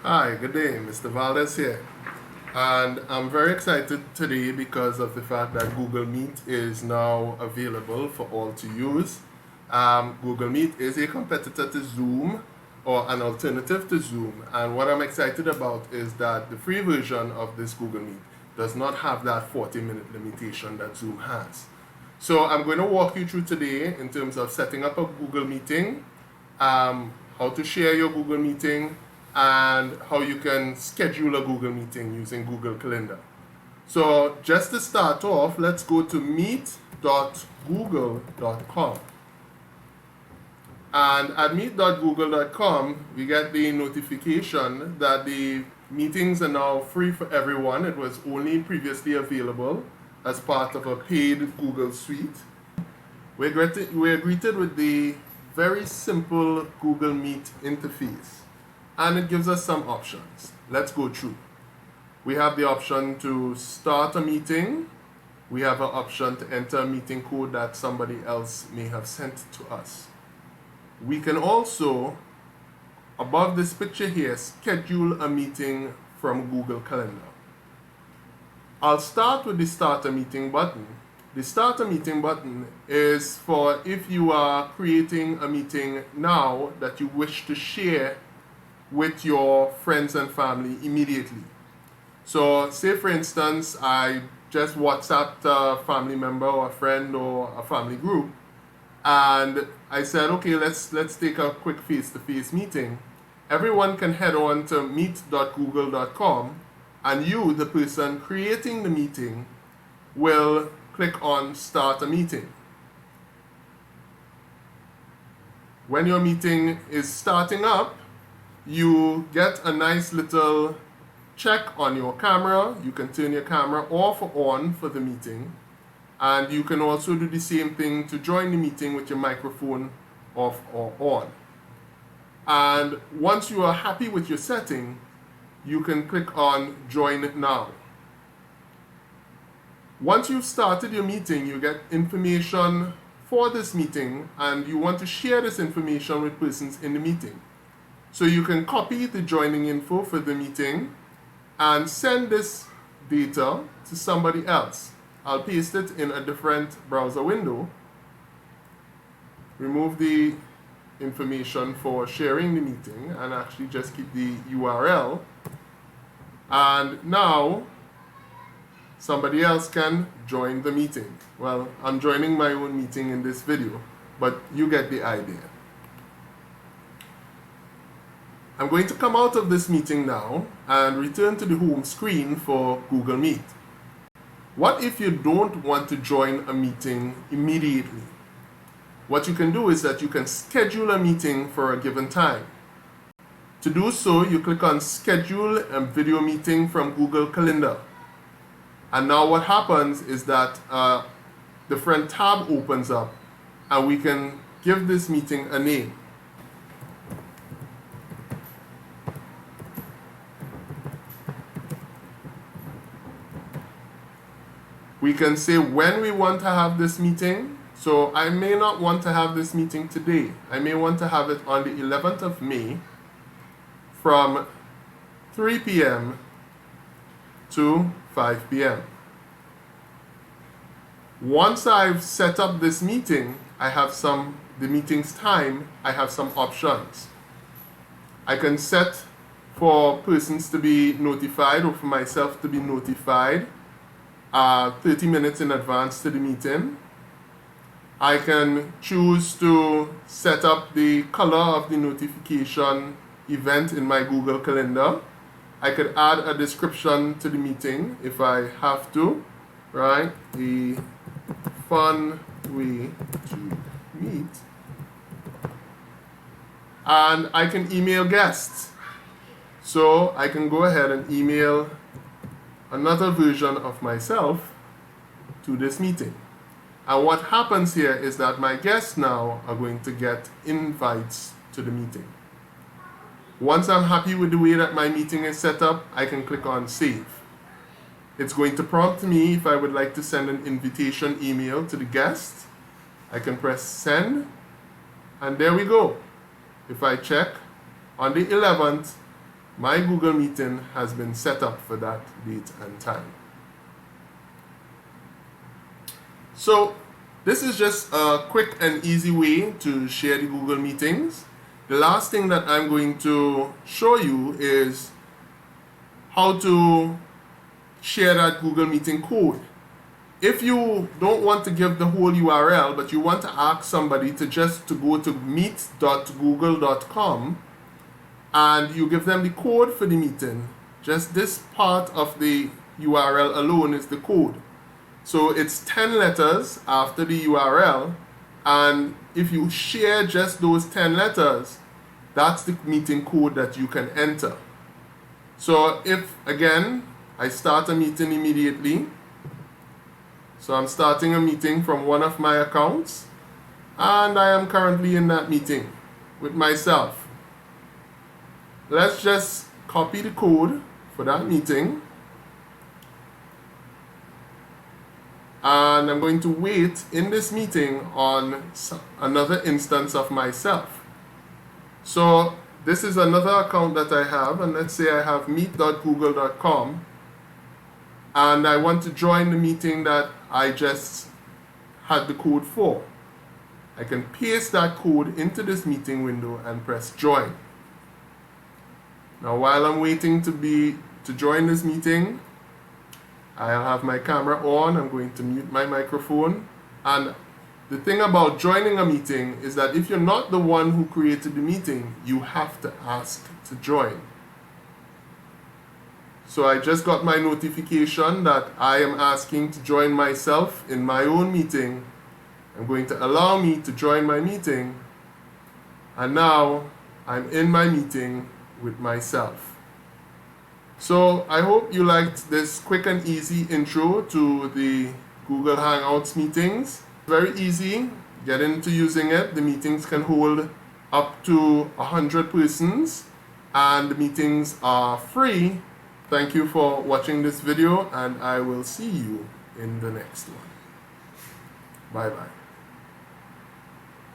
Hi, good day, Mr. Valdez here. And I'm very excited today because of the fact that Google Meet is now available for all to use. Google Meet is a competitor to Zoom or an alternative to Zoom. And what I'm excited about is that the free version of this Google Meet does not have that 40-minute limitation that Zoom has. So I'm going to walk you through today in terms of setting up a Google meeting, how to share your Google meeting, and how you can schedule a Google meeting using Google Calendar. So just to start off, let's go to meet.google.com. And at meet.google.com, we get the notification that the meetings are now free for everyone. It was only previously available as part of a paid Google Suite. We're greeted with the very simple Google Meet interface, and it gives us some options. Let's go through. We have the option to start a meeting. We have an option to enter a meeting code that somebody else may have sent to us. We can also, above this picture here, schedule a meeting from Google Calendar. I'll start with the Start a Meeting button. The Start a Meeting button is for if you are creating a meeting now that you wish to share with your friends and family immediately. So say for instance, I just WhatsApped a family member or a friend or a family group, and I said, okay, let's take a quick face-to-face meeting. Everyone can head on to meet.google.com, and you, the person creating the meeting, will click on Start a Meeting. When your meeting is starting up, you get a nice little check on your camera. You can turn your camera off or on for the meeting. And you can also do the same thing to join the meeting with your microphone off or on. And once you are happy with your setting, you can click on Join Now. Once you've started your meeting, you get information for this meeting, and you want to share this information with persons in the meeting. So you can copy the joining info for the meeting and send this data to somebody else. I'll paste it in a different browser window. Remove the information for sharing the meeting and actually just keep the URL. And now somebody else can join the meeting. Well, I'm joining my own meeting in this video, but you get the idea. I'm going to come out of this meeting now and return to the home screen for Google Meet. What if you don't want to join a meeting immediately? What you can do is that you can schedule a meeting for a given time. To do so, you click on Schedule a Video Meeting from Google Calendar. And now what happens is that a different tab opens up, and we can give this meeting a name. We can say when we want to have this meeting. So I may not want to have this meeting today. I may want to have it on the 11th of May from 3 p.m. to 5 p.m. Once I've set up this meeting, I have the meeting's time, I have some options. I can set for persons to be notified or for myself to be notified 30 minutes in advance to the meeting. I can choose to set up the color of the notification event in my Google Calendar. I could add a description to the meeting if I have to, right? A fun way to meet. And I can email guests. So I can go ahead and email another version of myself to this meeting. And what happens here is that my guests now are going to get invites to the meeting. Once I'm happy with the way that my meeting is set up, I can click on Save. It's going to prompt me if I would like to send an invitation email to the guest. I can press Send, and there we go. If I check, on the 11th, my Google meeting has been set up for that date and time. So this is just a quick and easy way to share the Google meetings. The last thing that I'm going to show you is how to share that Google Meeting code. If you don't want to give the whole URL, but you want to ask somebody to go to meet.google.com and you give them the code for the meeting, just this part of the URL alone is the code. So it's 10 letters after the URL, and if you share just those 10 letters, that's the meeting code that you can enter. So if, again, I start a meeting immediately, so I'm starting a meeting from one of my accounts, and I am currently in that meeting with myself. Let's just copy the code for that meeting, and I'm going to wait in this meeting on another instance of myself. So this is another account that I have, and let's say I have meet.google.com, and I want to join the meeting that I just had the code for. I can paste that code into this meeting window and press join. Now while I'm waiting to join this meeting, I'll have my camera on. I'm going to mute my microphone. And the thing about joining a meeting is that if you're not the one who created the meeting, you have to ask to join. So I just got my notification that I am asking to join myself in my own meeting. I'm going to allow me to join my meeting. And now I'm in my meeting with myself. So I hope you liked this quick and easy intro to the Google Hangouts meetings. Very easy, get into using it. The meetings can hold up to 100 persons and the meetings are free. Thank you for watching this video, and I will see you in the next one. Bye bye.